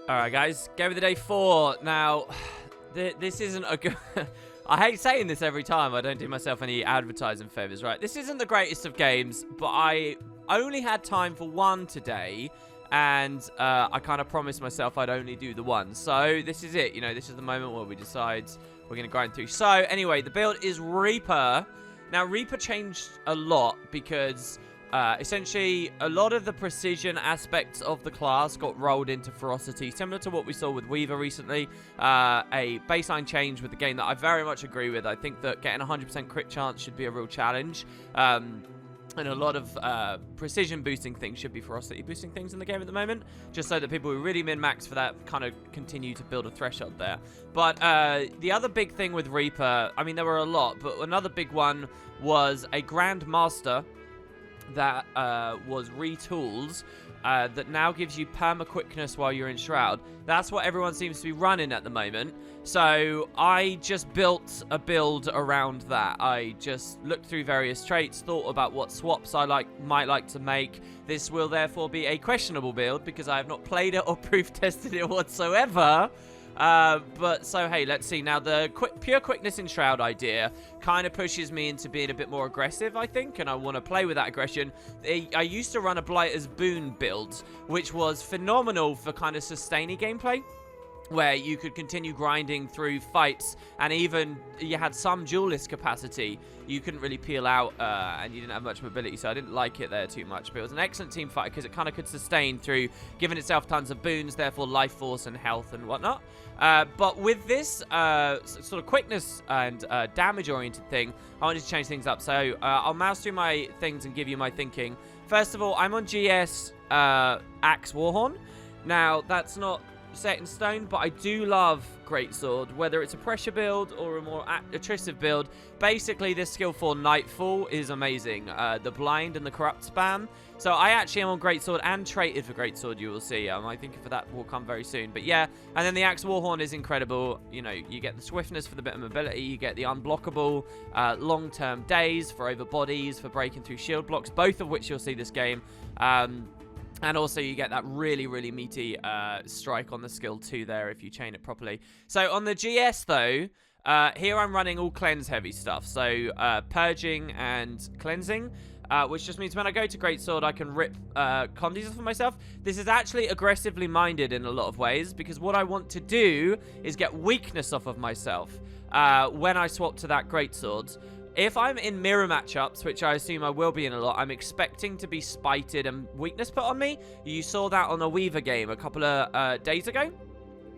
Alright, guys. Game of the day 4. Now, this isn't a good... I hate saying this every time. I don't do myself any advertising favors, right? This isn't the greatest of games, but I only had time for one today, and I kind of promised myself I'd only do the one. So, this is it. You know, this is the moment where we decide we're going to grind through. So, anyway, the build is Reaper. Now, Reaper changed a lot because... essentially, a lot of the precision aspects of the class got rolled into ferocity, similar to what we saw with Weaver recently. A baseline change with the game that I very much agree with. I think that getting 100% crit chance should be a real challenge. And a lot of precision boosting things should be ferocity boosting things in the game at the moment, just so that people who really min-max for that kind of continue to build a threshold there. But the other big thing with Reaper, I mean, there were a lot, but another big one was a Grandmaster that was retooled that now gives you perma-quickness while you're in Shroud. That's what everyone seems to be running at the moment. So I just built a build around that. I just looked through various traits, thought about what swaps I might like to make. This will therefore be a questionable build because I have not played it or proof tested it whatsoever. But so hey, let's see. Now the pure quickness in Shroud idea kind of pushes me into being a bit more aggressive, I think, and I want to play with that aggression. I used to run a Blighter's Boon build, which was phenomenal for kind of sustaining gameplay, where you could continue grinding through fights, and even you had some duelist capacity. You couldn't really peel out, and you didn't have much mobility, so I didn't like it there too much. But it was an excellent team fighter because it kind of could sustain through giving itself tons of boons, therefore life force and health and whatnot. But with this sort of quickness and damage-oriented thing, I wanted to change things up. So I'll mouse through my things and give you my thinking. First of all, I'm on GS Axe Warhorn. Now, that's not set in stone, but I do love Greatsword, whether it's a pressure build or a more attritive build. Basically, this skill for Nightfall is amazing. The blind and the corrupt spam. So I actually am on Greatsword and traded for Greatsword, you will see. I think for that will come very soon. But yeah, and then the Axe Warhorn is incredible. You know, you get the swiftness for the bit of mobility, you get the unblockable long-term days for over bodies, for breaking through shield blocks, both of which you'll see this game. And also you get that really, really meaty strike on the skill too there if you chain it properly. So on the GS though, here I'm running all cleanse heavy stuff. So purging and cleansing, which just means when I go to Greatsword I can rip condies off of myself. This is actually aggressively minded in a lot of ways, because what I want to do is get weakness off of myself when I swap to that Greatsword. If I'm in mirror matchups, which I assume I will be in a lot, I'm expecting to be spited and weakness put on me. You saw that on a Weaver game a couple of days ago.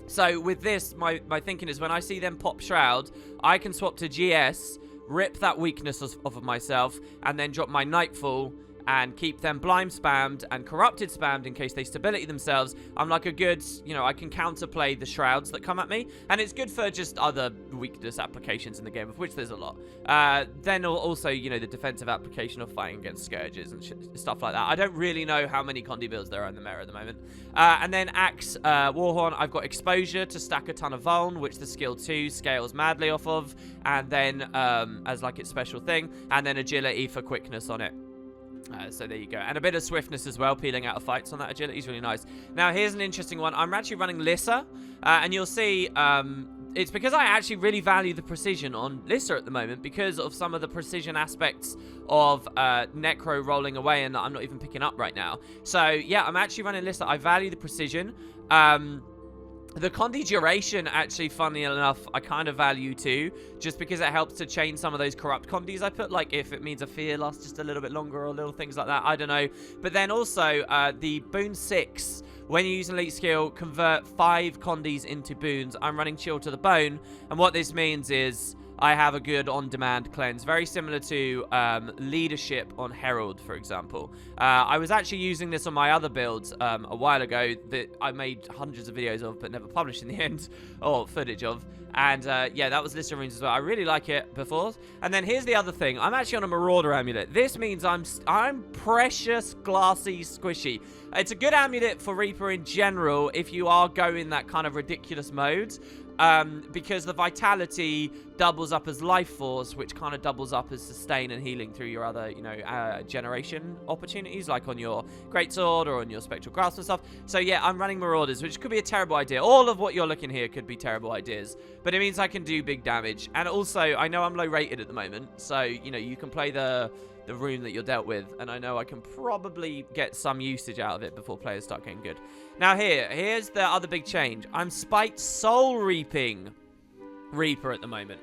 So with this, my thinking is when I see them pop Shroud, I can swap to GS, rip that weakness off of myself, and then drop my Nightfall and keep them blind spammed and corrupted spammed in case they stability themselves. I'm like a good, you know, I can counterplay the Shrouds that come at me. And it's good for just other weakness applications in the game, of which there's a lot. Then also, you know, the defensive application of fighting against Scourges and stuff like that. I don't really know how many Condi builds there are in the meta at the moment. And then Axe Warhorn, I've got Exposure to stack a ton of Vuln, which the skill 2 scales madly off of. And then, as like its special thing. And then Agility for quickness on it. So there you go. And a bit of swiftness as well, peeling out of fights on that agility is really nice. Now, here's an interesting one. I'm actually running Lissa, and you'll see it's because I actually really value the precision on Lissa at the moment because of some of the precision aspects of Necro rolling away and that I'm not even picking up right now. So, yeah, I'm actually running Lissa. I value the precision. The Condi duration, actually, funnily enough, I kind of value too, just because it helps to chain some of those corrupt Condis I put, like if it means a fear lasts just a little bit longer or little things like that, I don't know. But then also, the Boon 6, when you use an elite skill, convert 5 Condis into boons. I'm running Chill to the Bone, and what this means is I have a good on-demand cleanse, very similar to Leadership on Herald, for example. I was actually using this on my other builds a while ago that I made hundreds of videos of but never published in the end, or footage of. And yeah, that was Lissa Runes as well. I really like it before. And then here's the other thing. I'm actually on a Marauder amulet. This means I'm precious, glassy, squishy. It's a good amulet for Reaper in general if you are going that kind of ridiculous mode. because the vitality doubles up as life force, which kind of doubles up as sustain and healing through your other, generation opportunities, like on your greatsword or on your spectral grasp and stuff. So yeah, I'm running Marauders, which could be a terrible idea. All of what you're looking here could be terrible ideas, but it means I can do big damage. And also, I know I'm low rated at the moment, so you can play the rune that you're dealt with, and I know I can probably get some usage out of it before players start getting good. Now here's the other big change. I'm Spite Soul Reaping Reaper at the moment.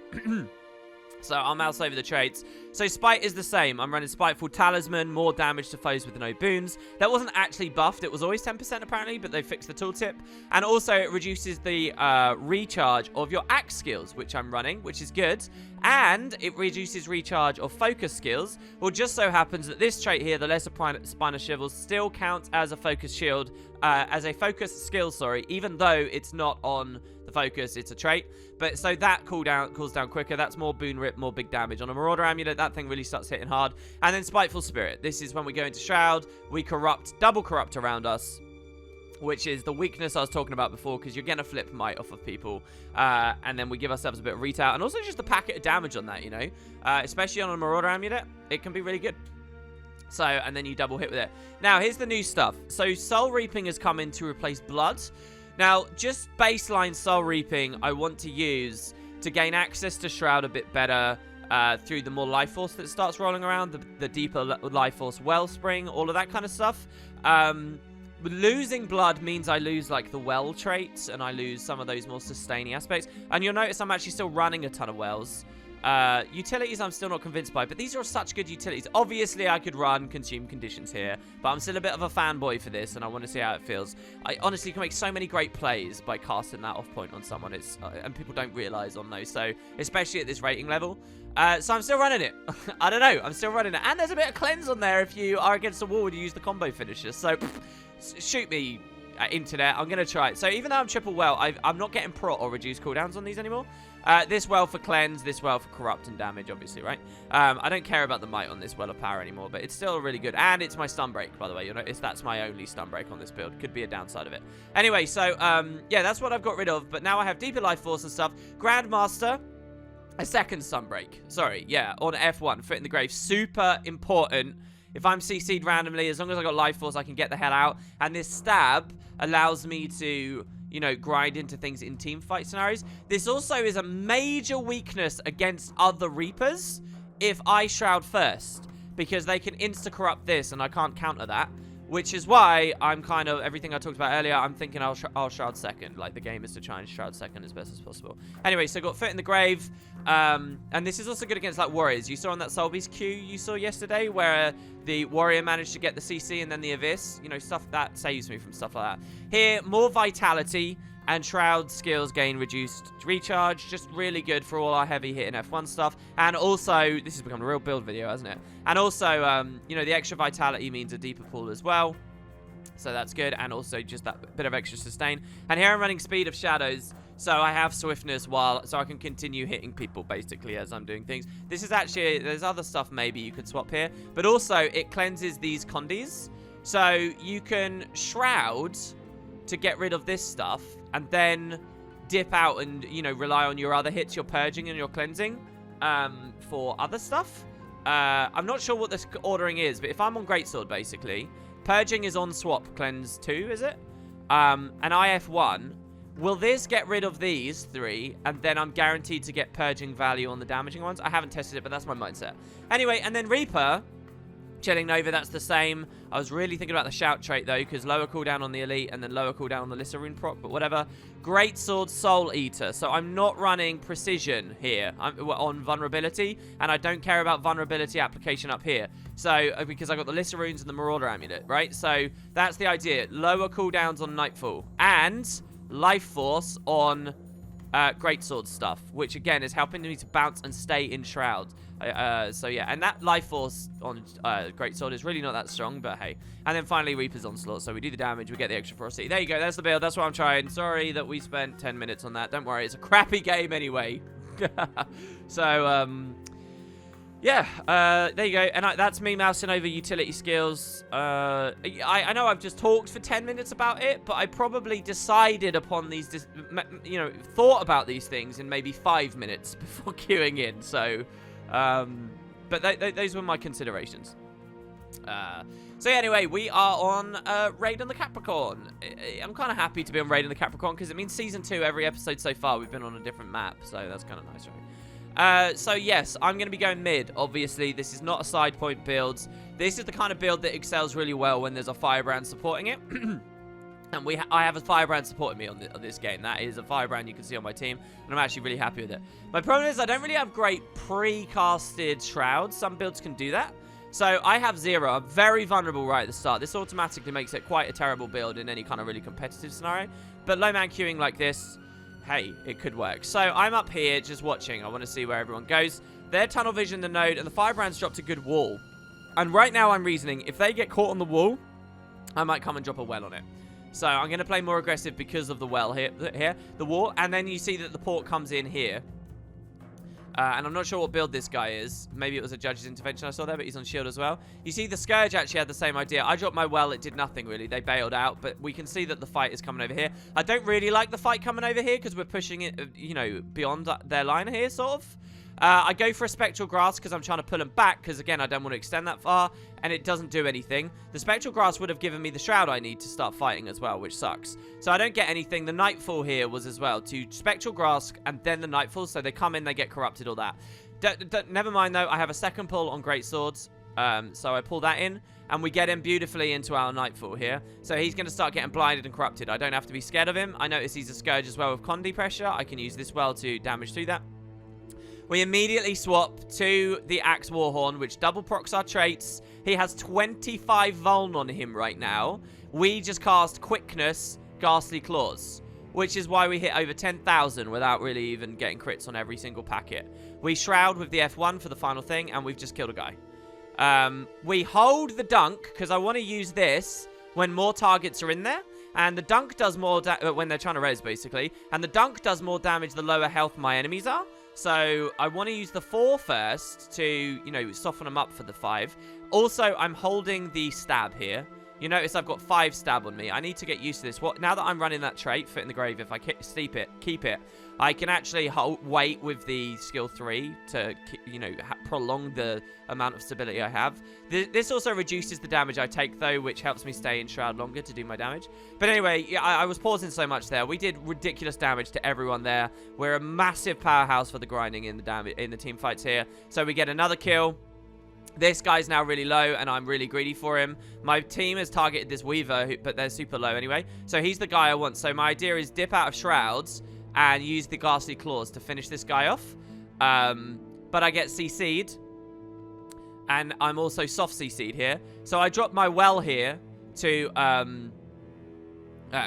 So I'll mouse over the traits. So Spite is the same. I'm running Spiteful Talisman, more damage to foes with no boons. That wasn't actually buffed. It was always 10% apparently, but they fixed the tooltip. And also it reduces the recharge of your axe skills, which I'm running, which is good. And it reduces recharge of focus skills. Well, just so happens that this trait here, the Lesser Spinal Shivels, still counts as a focus shield, as a focus skill, even though it's not on the focus, it's a trait. But so that cools down quicker. That's more boon rip, more big damage. On a Marauder amulet, that thing really starts hitting hard. And then Spiteful Spirit. This is when we go into Shroud, we double corrupt around us, which is the weakness I was talking about before, because you're going to flip might off of people. And then we give ourselves a bit of retail. And also just a packet of damage on that, especially on a Marauder amulet. It can be really good. So, and then you double hit with it. Now, here's the new stuff. So, Soul Reaping has come in to replace Blood. Now, just baseline Soul Reaping, I want to use to gain access to Shroud a bit better through the more life force that starts rolling around, the deeper life force wellspring, all of that kind of stuff. Losing Blood means I lose, like, the well traits, and I lose some of those more sustaining aspects. And you'll notice I'm actually still running a ton of wells. Utilities I'm still not convinced by, but these are such good utilities. Obviously, I could run Consume Conditions here, but I'm still a bit of a fanboy for this, and I want to see how it feels. I honestly can make so many great plays by casting that off point on someone, and people don't realize on those, so especially at this rating level. So I'm still running it. I don't know, I'm still running it. And there's a bit of cleanse on there if you are against the wall and you use the combo finisher, so shoot me, internet. I'm going to try it. So even though I'm triple well, I'm not getting prot or reduced cooldowns on these anymore. This well for cleanse, this well for corrupt and damage, obviously, right? I don't care about the might on this well of power anymore, but it's still really good. And it's my stun break, by the way. You'll notice that's my only stun break on this build. Could be a downside of it. Anyway, so, yeah, that's what I've got rid of. But now I have deeper life force and stuff. Grandmaster, a second stun break. Sorry, yeah, on F1, Foot in the Grave. Super important. If I'm CC'd randomly, as long as I got life force, I can get the hell out. And this stab allows me to, grind into things in team fight scenarios. This also is a major weakness against other Reapers if I Shroud first, because they can insta-corrupt this and I can't counter that, which is why I'm kind of, everything I talked about earlier, I'm thinking I'll Shroud second. Like, the game is to try and Shroud second as best as possible. Anyway, so got Foot in the Grave, and this is also good against, like, warriors. You saw on that Soulbeast queue you saw yesterday, where the warrior managed to get the CC and then the Abyss, stuff that saves me from stuff like that. Here, more vitality and Shroud skills gain reduced recharge. Just really good for all our heavy hitting F1 stuff. And also, this has become a real build video, hasn't it? And also, the extra vitality means a deeper pool as well. So that's good. And also just that bit of extra sustain. And here I'm running Speed of Shadows. So I have swiftness so I can continue hitting people basically as I'm doing things. This is actually, there's other stuff maybe you could swap here. But also it cleanses these condies. So you can Shroud to get rid of this stuff and then dip out and, rely on your other hits, your purging and your cleansing for other stuff. I'm not sure what this ordering is, but if I'm on Greatsword basically, purging is on swap, cleanse 2, is it? And IF1. Will this get rid of these 3, and then I'm guaranteed to get purging value on the damaging ones? I haven't tested it, but that's my mindset. Anyway, and then Reaper, Chilling Nova, that's the same. I was really thinking about the Shout trait, though, because lower cooldown on the Elite, and then lower cooldown on the Lissa Rune proc, but whatever. Greatsword Soul Eater, so I'm not running Precision here. I'm on Vulnerability, and I don't care about Vulnerability application up here. So, because I got the Lissa Runes and the Marauder Amulet, right? So, that's the idea. Lower cooldowns on Nightfall, and life force on Greatsword stuff, which again is helping me to bounce and stay in Shroud. So yeah, and that life force on Greatsword is really not that strong, but hey. And then finally Reaper's Onslaught, so we do the damage, we get the extra ferocity. There you go, that's the build, that's what I'm trying. Sorry that we spent 10 minutes on that, don't worry, it's a crappy game anyway. So, yeah, there you go. And that's me mousing over utility skills. I know I've just talked for 10 minutes about it, but I probably decided upon these, thought about these things in maybe 5 minutes before queuing in. So, but those were my considerations. So anyway, we are on Raid on the Capricorn. I'm kind of happy to be on Raid on the Capricorn because it means Season 2, every episode so far, we've been on a different map. So that's kind of nice, right? So yes, I'm going to be going mid. Obviously, this is not a side point build. This is the kind of build that excels really well when there's a firebrand supporting it. And I have a firebrand supporting me on this game. That is a firebrand you can see on my team, and I'm actually really happy with it. My problem is I don't really have great pre-casted shrouds. Some builds can do that. So I have 0. I'm very vulnerable right at the start. This automatically makes it quite a terrible build in any kind of really competitive scenario. But low man queuing like this, hey, it could work. So I'm up here just watching. I want to see where everyone goes. They're tunnel vision the node, and the firebrand's dropped a good wall. And right now I'm reasoning, if they get caught on the wall, I might come and drop a well on it. So I'm going to play more aggressive because of the well here, the wall. And then you see that the port comes in here. And I'm not sure what build this guy is. Maybe it was a judge's intervention I saw there, but he's on shield as well. You see the Scourge actually had the same idea. I dropped my well, it did nothing really. They bailed out, but we can see that the fight is coming over here. I don't really like the fight coming over here because we're pushing it, beyond their line here, sort of. I go for a Spectral Grass because I'm trying to pull them back because, again, I don't want to extend that far, and it doesn't do anything. The Spectral Grass would have given me the Shroud I need to start fighting as well, which sucks. So I don't get anything. The Nightfall here was as well, to Spectral Grass and then the Nightfall, so they come in, they get corrupted, all that. Never mind, though, I have a second pull on Great Swords, so I pull that in, and we get him beautifully into our Nightfall here. So he's going to start getting blinded and corrupted. I don't have to be scared of him. I notice he's a Scourge as well with Condi pressure. I can use this well to damage through that. We immediately swap to the Axe Warhorn, which double procs our traits. He has 25 vuln on him right now. We just cast Quickness, Ghastly Claws, which is why we hit over 10,000 without really even getting crits on every single packet. We Shroud with the F1 for the final thing, and we've just killed a guy. We hold the Dunk, because I want to use this when more targets are in there. And the Dunk does more when they're trying to res, basically. And the Dunk does more damage the lower health my enemies are. So I want to use the 4 first to, soften them up for the 5. Also, I'm holding the Stab here. You notice I've got 5 stab on me. I need to get used to this. Now that I'm running that trait, Foot in the Grave, if I keep it, I can actually wait with the skill 3 to, prolong the amount of stability I have. This also reduces the damage I take, though, which helps me stay in Shroud longer to do my damage. But anyway, yeah, I was pausing so much there. We did ridiculous damage to everyone there. We're a massive powerhouse for the grinding in the team fights here. So we get another kill. This guy's now really low, and I'm really greedy for him. My team has targeted this Weaver, but they're super low anyway. So he's the guy I want. So my idea is dip out of Shrouds and use the Ghastly Claws to finish this guy off. But I get CC'd. And I'm also soft CC'd here. So I drop my well here to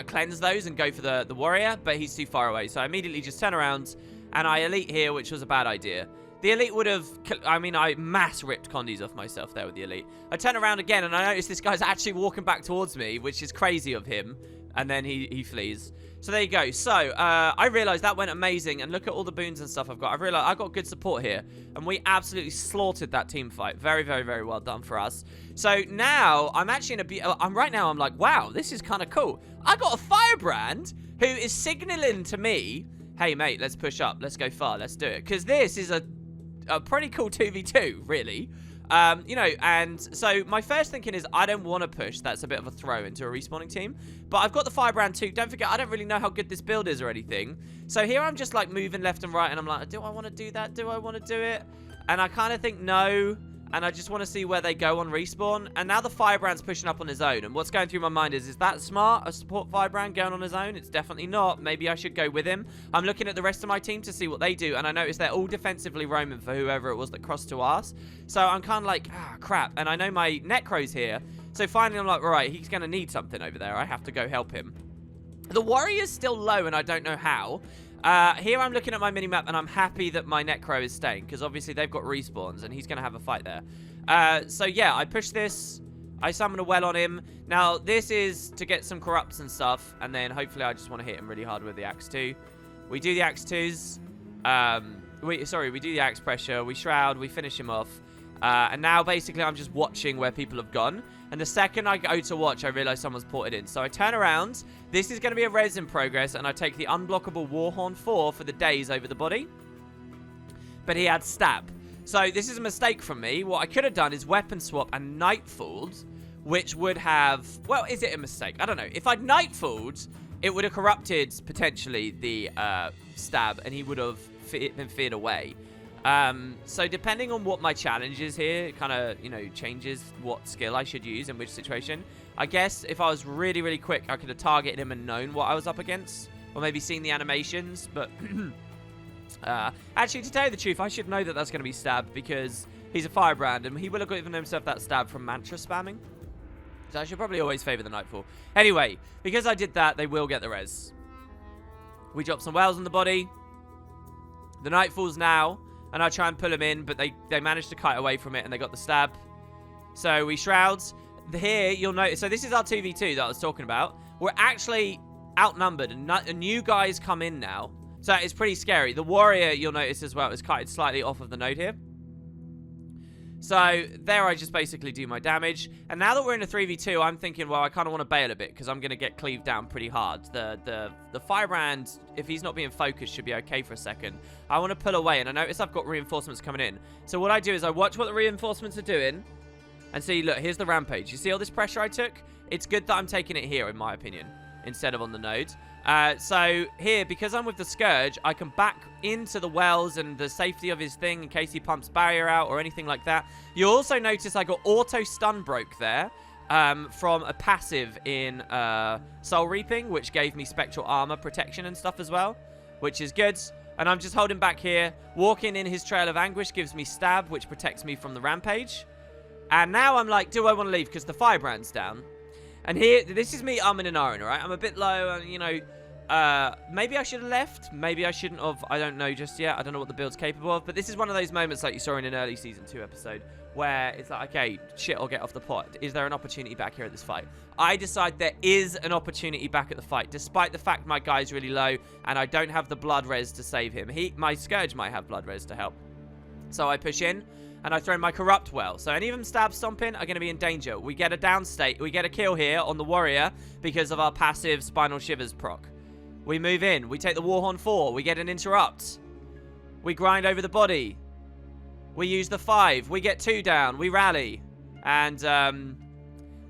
cleanse those and go for the warrior. But he's too far away. So I immediately just turn around, and I elite here, which was a bad idea. The elite would have... I mass ripped Condis off myself there with the elite. I turn around again, and I notice this guy's actually walking back towards me, which is crazy of him. And then he flees. So there you go. So, I realized that went amazing. And look at all the boons and stuff I've got. I realized I got good support here. And we absolutely slaughtered that team fight. Very, very, very well done for us. So now, I'm actually in a... right now, I'm like, wow, this is kind of cool. I got a firebrand who is signaling to me, hey, mate, let's push up. Let's go far. Let's do it. Because this is a pretty cool 2v2, really. And so my first thinking is I don't want to push. That's a bit of a throw into a respawning team. But I've got the firebrand too. Don't forget, I don't really know how good this build is or anything. So here I'm just like moving left and right, and I'm like, do I want to do that? Do I want to do it? And I kind of think no. And I just want to see where they go on respawn. And now the firebrand's pushing up on his own. And what's going through my mind is that smart? A support firebrand going on his own? It's definitely not. Maybe I should go with him. I'm looking at the rest of my team to see what they do. And I notice they're all defensively roaming for whoever it was that crossed to us. So I'm kind of like, crap. And I know my Necro's here. So finally I'm like, right, he's going to need something over there. I have to go help him. The warrior's still low, and I don't know how. Here I'm looking at my minimap, and I'm happy that my Necro is staying, because obviously they've got respawns, and he's going to have a fight there. So yeah, I push this. I summon a well on him. Now, this is to get some corrupts and stuff, and then hopefully I just want to hit him really hard with the Axe 2. We do the Axe 2s. We do the Axe pressure. We Shroud. We finish him off. And now, basically, I'm just watching where people have gone. And the second I go to watch, I realize someone's ported in. So I turn around. This is going to be a res in progress. And I take the unblockable Warhorn 4 for the daze over the body. But he had stab. So this is a mistake from me. What I could have done is weapon swap and nightfalled, which would have... Well, is it a mistake? I don't know. If I'd nightfalled, it would have corrupted, potentially, the stab. And he would have been feared away. So depending on what my challenge is here, it kind of, you know, changes what skill I should use in which situation. I guess if I was really, really quick, I could have targeted him and known what I was up against. Or maybe seen the animations, but... actually, to tell you the truth, I should know that that's going to be stab because he's a firebrand and he will have given himself that stab from mantra spamming. So I should probably always favor the nightfall. Anyway, because I did that, they will get the res. We drop some wells on the body. The nightfall's now, and I try and pull him in, but they managed to kite away from it and they got the stab. So we shrouds. Here, you'll notice, so this is our 2v2 that I was talking about. We're actually outnumbered and new guys come in now. So it's pretty scary. The warrior, you'll notice as well, is kited slightly off of the node here. So there I just basically do my damage. And now that we're in a 3v2, I'm thinking, well, I kind of want to bail a bit because I'm going to get cleaved down pretty hard. The firebrand, if he's not being focused, should be okay for a second. I want to pull away, and I notice I've got reinforcements coming in. So what I do is I watch what the reinforcements are doing and see, look, here's the rampage. You see all this pressure I took? It's good that I'm taking it here, in my opinion, instead of on the node. So here, because I'm with the Scourge, I can back into the wells and the safety of his thing in case he pumps barrier out or anything like that. You'll also notice I got auto stun broke there from a passive in Soul Reaping, which gave me spectral armor protection and stuff as well, which is good. And I'm just holding back here. Walking in his Trail of Anguish gives me stab, which protects me from the rampage. And now I'm like, do I want to leave? Because the firebrand's down. And here, this is me in an iron, right? I'm a bit low, and, you know, maybe I should have left. Maybe I shouldn't have. I don't know just yet. I don't know what the build's capable of. But this is one of those moments like you saw in an early Season 2 episode where it's like, okay, shit, I'll get off the pot. Is there an opportunity back here at this fight? I decide there is an opportunity back at the fight, despite the fact my guy's really low and I don't have the blood res to save him. My Scourge might have blood res to help. So I push in. And I throw my Corrupt Well. So any of them stab stomping are going to be in danger. We get a downstate. We get a kill here on the Warrior because of our passive Spinal Shivers proc. We move in. We take the Warhorn 4. We get an interrupt. We grind over the body. We use the 5. We get 2 down. We rally. And,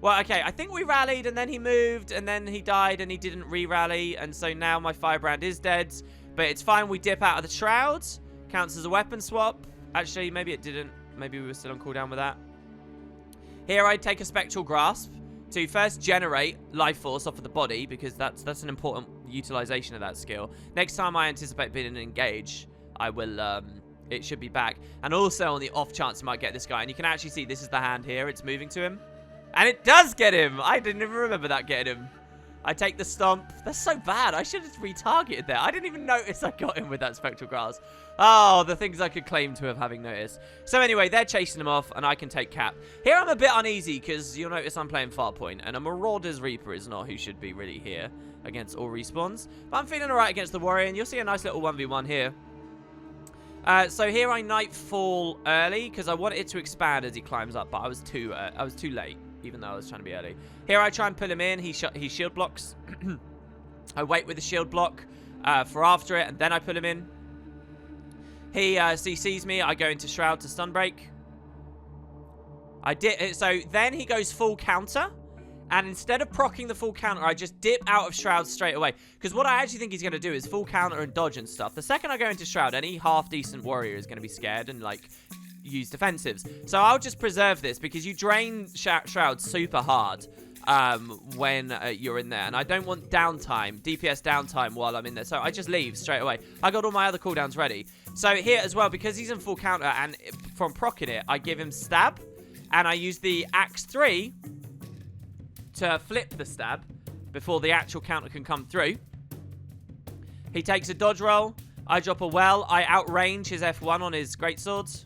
well, okay. I think we rallied and then he moved and then he died and he didn't re-rally. And so now my Firebrand is dead. But it's fine. We dip out of the Shrouds. Counts as a weapon swap. Actually, maybe it didn't. Maybe we were still on cooldown with that. Here I take a Spectral Grasp to first generate life force off of the body because that's an important utilization of that skill. Next time I anticipate being engaged, I will, it should be back. And also on the off chance I might get this guy. And you can actually see this is the hand here. It's moving to him. And it does get him. I didn't even remember that getting him. I take the stomp. That's so bad. I should have retargeted there. I didn't even notice I got him with that Spectral Grasp. Oh, the things I could claim to have having noticed. So anyway, they're chasing him off, and I can take Cap. Here I'm a bit uneasy, because you'll notice I'm playing Farpoint, and a Marauder's Reaper is not who should be really here against all respawns. But I'm feeling alright against the Warrior, and you'll see a nice little 1v1 here. So here I Nightfall early, because I wanted it to expand as he climbs up, but I was too late, even though I was trying to be early. Here I try and pull him in. He shield blocks. I wait with the shield block for after it, and then I pull him in. He CCs me. I go into Shroud to stun break. So then he goes full counter. And instead of proccing the full counter, I just dip out of Shroud straight away. Because what I actually think he's going to do is full counter and dodge and stuff. The second I go into Shroud, any half-decent warrior is going to be scared and, like, use defensives. So I'll just preserve this because you drain Shroud super hard when you're in there. And I don't want downtime, DPS downtime while I'm in there. So I just leave straight away. I got all my other cooldowns ready. So here as well, because he's in full counter and from proccing it, I give him stab. And I use the Axe 3 to flip the stab before the actual counter can come through. He takes a dodge roll. I drop a well. I outrange his F1 on his greatswords.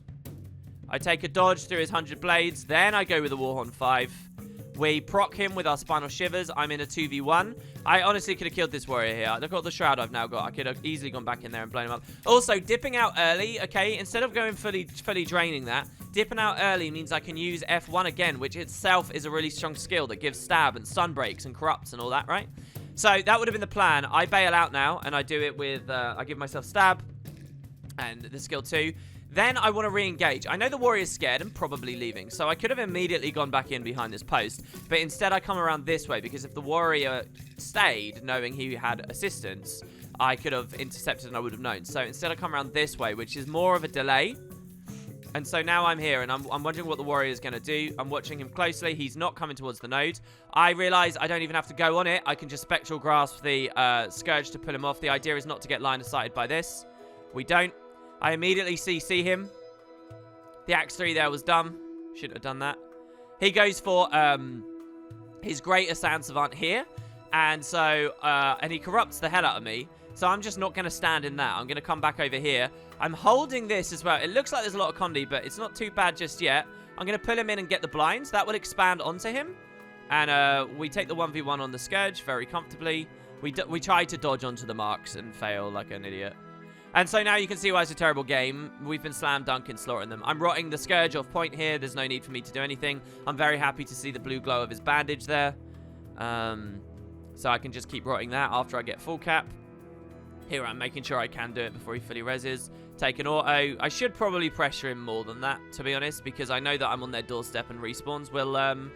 I take a dodge through his 100 blades. Then I go with the Warhorn 5. We proc him with our Spinal Shivers. I'm in a 2v1. I honestly could have killed this warrior here. Look at the Shroud I've now got. I could have easily gone back in there and blown him up. Also, dipping out early, okay? Instead of going fully draining that, dipping out early means I can use F1 again, which itself is a really strong skill that gives stab and stun breaks and corrupts and all that, right? So that would have been the plan. I bail out now, and I do it with, I give myself stab and the skill 2. Then I want to re-engage. I know the warrior's scared and probably leaving, so I could have immediately gone back in behind this post, but instead I come around this way, because if the warrior stayed, knowing he had assistance, I could have intercepted and I would have known. So instead I come around this way, which is more of a delay. And so now I'm here, and I'm wondering what the warrior is going to do. I'm watching him closely. He's not coming towards the node. I realize I don't even have to go on it. I can just spectral grasp the Scourge to pull him off. The idea is not to get line of sighted by this. We don't. I immediately CC him. The Axe 3 there was dumb. Shouldn't have done that. He goes for his Great Assassin Savant here. And so, and he corrupts the hell out of me. So I'm just not going to stand in that. I'm going to come back over here. I'm holding this as well. It looks like there's a lot of Condi, but it's not too bad just yet. I'm going to pull him in and get the blinds. That will expand onto him. And we take the 1v1 on the Scourge very comfortably. We try to dodge onto the marks and fail like an idiot. And so now you can see why it's a terrible game. We've been slam dunking, slaughtering them. I'm rotting the Scourge off point here. There's no need for me to do anything. I'm very happy to see the blue glow of his bandage there. So I can just keep rotting that after I get full cap. Here I'm making sure I can do it before he fully reses. Take an auto. I should probably pressure him more than that, to be honest, because I know that I'm on their doorstep and respawns will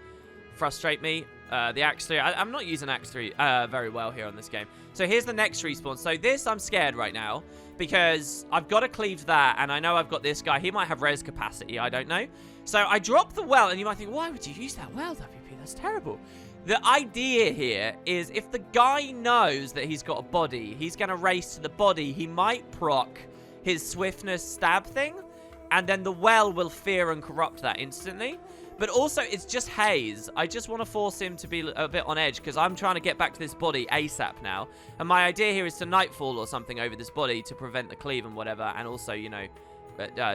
frustrate me. The Axe 3, I'm not using Axe 3 very well here on this game. So here's the next respawn. So this, I'm scared right now because I've got to cleave that, and I know I've got this guy. He might have res capacity, I don't know. So I drop the well, and you might think, why would you use that well, WP? That's terrible. The idea here is if the guy knows that he's got a body, he's going to race to the body. He might proc his swiftness stab thing, and then the well will fear and corrupt that instantly. But also, it's just haze. I just want to force him to be a bit on edge, because I'm trying to get back to this body ASAP now. And my idea here is to nightfall or something over this body to prevent the cleave and whatever, and also, you know,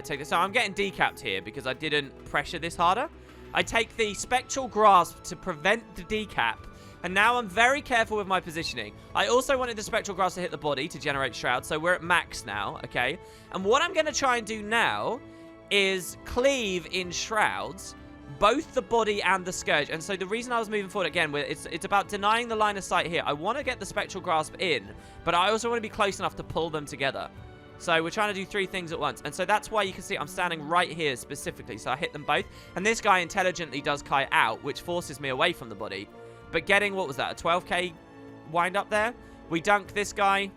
take this. So I'm getting decapped here because I didn't pressure this harder. I take the Spectral Grasp to prevent the decap, and now I'm very careful with my positioning. I also wanted the Spectral Grasp to hit the body to generate Shroud, so we're at max now, okay? And what I'm going to try and do now is cleave in Shrouds, both the body and the Scourge. And so the reason I was moving forward again, it's about denying the line of sight here. I want to get the Spectral Grasp in, but I also want to be close enough to pull them together. So we're trying to do 3 things at once. And so that's why you can see I'm standing right here specifically. So I hit them both. And this guy intelligently does kite out, which forces me away from the body. But getting, what was that, a 12k wind up there? We dunk this guy.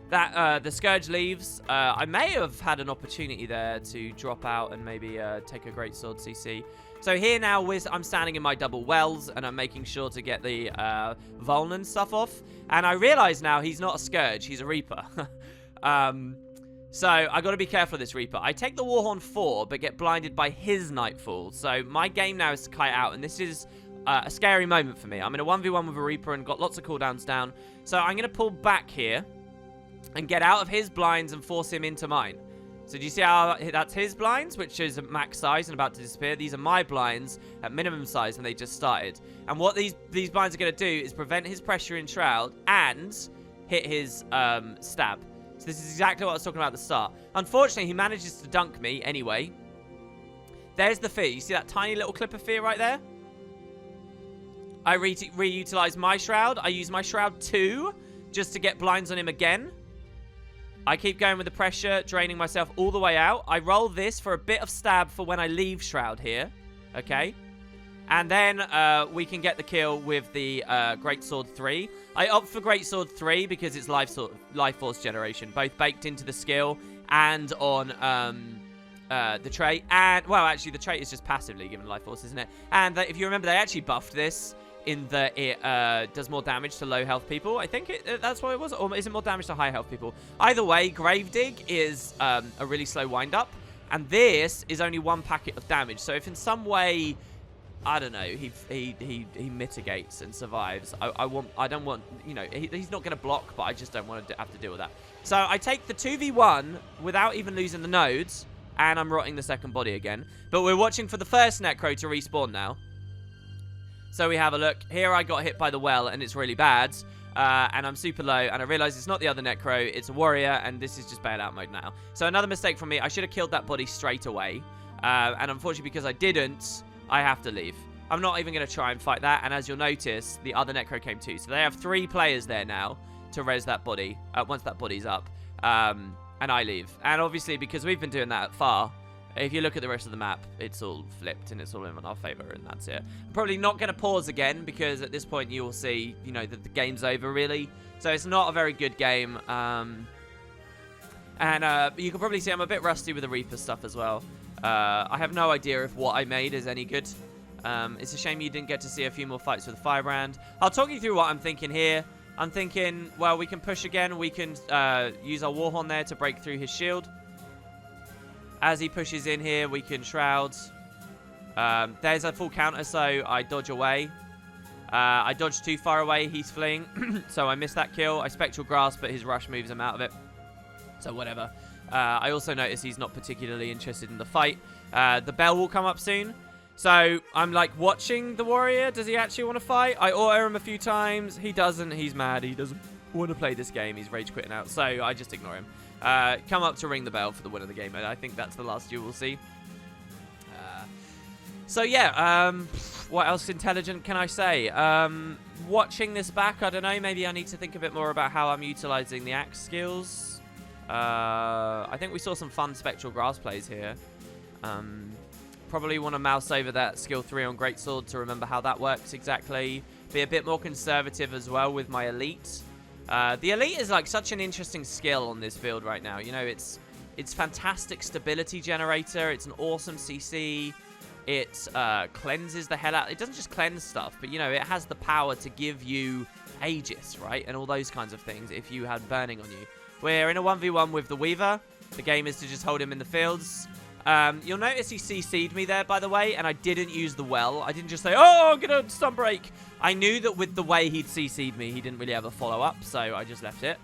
That the Scourge leaves. I may have had an opportunity there to drop out and maybe take a Great Sword CC. So here now, I'm standing in my double wells, and I'm making sure to get the Volnan stuff off. And I realize now he's not a Scourge, he's a Reaper. So I got to be careful of this Reaper. I take the Warhorn 4, but get blinded by his Nightfall. So my game now is to kite out, and this is a scary moment for me. I'm in a 1v1 with a Reaper and got lots of cooldowns down. So I'm going to pull back here and get out of his blinds and force him into mine. So do you see how that's his blinds, which is at max size and about to disappear? These are my blinds at minimum size, and they just started. And what these blinds are going to do is prevent his pressure in Shroud and hit his stab. So this is exactly what I was talking about at the start. Unfortunately, he manages to dunk me anyway. There's the fear. You see that tiny little clip of fear right there? I reutilize my Shroud. I use my Shroud 2 just to get blinds on him again. I keep going with the pressure, draining myself all the way out. I roll this for a bit of stab for when I leave Shroud here. Okay? And then we can get the kill with the Great Sword 3. I opt for Great Sword 3 because it's life force generation, both baked into the skill and on the trait. And, well, actually, the trait is just passively given life force, isn't it? And if you remember, they actually buffed this in that it does more damage to low health people. I think that's what it was. Or is it more damage to high health people? Either way, Gravedig is a really slow wind-up. And this is only 1 packet of damage. So if in some way, I don't know, he mitigates and survives, I don't want, you know, he's not going to block, but I just don't want to have to deal with that. So I take the 2v1 without even losing the nodes, and I'm rotting the second body again. But we're watching for the first Necro to respawn now. So we have a look. Here I got hit by the well, and it's really bad. And I'm super low, and I realize it's not the other Necro, it's a warrior, and this is just bailout mode now. So another mistake from me. I should have killed that body straight away. And unfortunately, because I didn't, I have to leave. I'm not even going to try and fight that. And as you'll notice, the other Necro came too. So they have 3 players there now to res that body once that body's up. And I leave. And obviously, because we've been doing that at far, if you look at the rest of the map, it's all flipped and it's all in our favor, and that's it. I'm probably not going to pause again because at this point you will see, you know, that the game's over, really. So it's not a very good game. And you can probably see I'm a bit rusty with the Reaper stuff as well. I have no idea if what I made is any good. It's a shame you didn't get to see a few more fights with the Firebrand. I'll talk you through what I'm thinking here. I'm thinking, well, we can push again. We can use our Warhorn there to break through his shield. As he pushes in here, we can Shroud. There's a full counter, so I dodge away. I dodged too far away. He's fleeing, so I missed that kill. I Spectral Grasp, but his rush moves him out of it. So whatever. I also notice he's not particularly interested in the fight. The bell will come up soon. So I'm like watching the warrior. Does he actually want to fight? I auto him a few times. He doesn't. He's mad. He doesn't want to play this game. He's rage quitting out. So I just ignore him. Come up to ring the bell for the win of the game. And I think that's the last you will see. So yeah, what else intelligent can I say? Watching this back, I don't know. Maybe I need to think a bit more about how I'm utilizing the axe skills. I think we saw some fun Spectral Grass plays here. Probably want to mouse over that skill 3 on Greatsword to remember how that works exactly. Be a bit more conservative as well with my Elite. The Elite is like such an interesting skill on this field right now. You know, it's fantastic stability generator. It's an awesome CC. It cleanses the hell out. It doesn't just cleanse stuff, but you know, it has the power to give you Aegis, right? And all those kinds of things if you had Burning on you. We're in a 1v1 with the Weaver. The game is to just hold him in the fields. You'll notice he CC'd me there, by the way, and I didn't use the well. I didn't just say, oh, I'm going to stun break. I knew that with the way he'd CC'd me, he didn't really have a follow-up, so I just left it.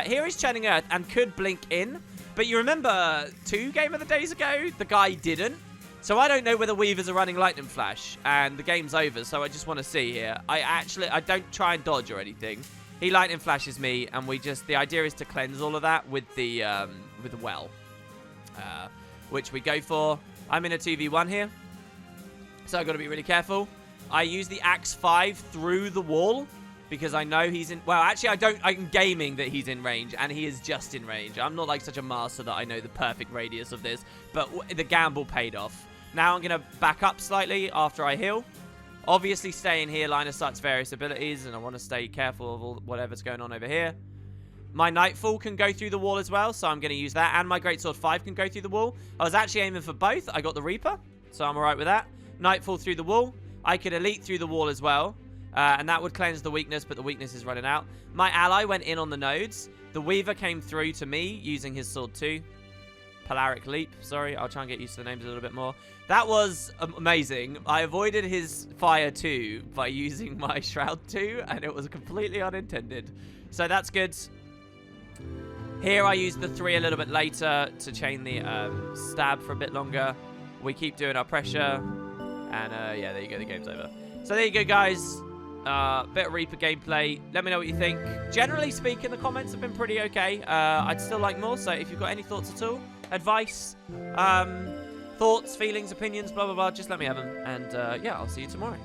Here he's Channing Earth and could blink in, but you remember 2 Game of the Days ago, the guy didn't. So I don't know whether Weavers are running Lightning Flash, and the game's over, so I just want to see here. I don't try and dodge or anything. He Lightning Flashes me, and the idea is to cleanse all of that with the well. Which we go for. I'm in a 2v1 here, so I've got to be really careful. I use the Axe 5 through the wall because I know he's in... Well, actually, I'm gaming that he's in range, and he is just in range. I'm not like such a master that I know the perfect radius of this, but the gamble paid off. Now I'm going to back up slightly after I heal. Obviously, staying here, line of sight's various abilities, and I want to stay careful of whatever's going on over here. My Nightfall can go through the wall as well, so I'm going to use that. And my Greatsword 5 can go through the wall. I was actually aiming for both. I got the Reaper, so I'm alright with that. Nightfall through the wall. I could Elite through the wall as well. And that would cleanse the weakness, but the weakness is running out. My ally went in on the nodes. The Weaver came through to me using his Sword 2. Polaric Leap. Sorry, I'll try and get used to the names a little bit more. That was amazing. I avoided his Fire 2 by using my Shroud 2, and it was completely unintended. So that's good. Here I use the 3 a little bit later to chain the stab for a bit longer. We keep doing our pressure. And yeah, there you go. The game's over. So there you go, guys. Bit of Reaper gameplay. Let me know what you think. Generally speaking, the comments have been pretty okay. I'd still like more. So if you've got any thoughts at all, advice, thoughts, feelings, opinions, blah, blah, blah, just let me have them. And yeah, I'll see you tomorrow.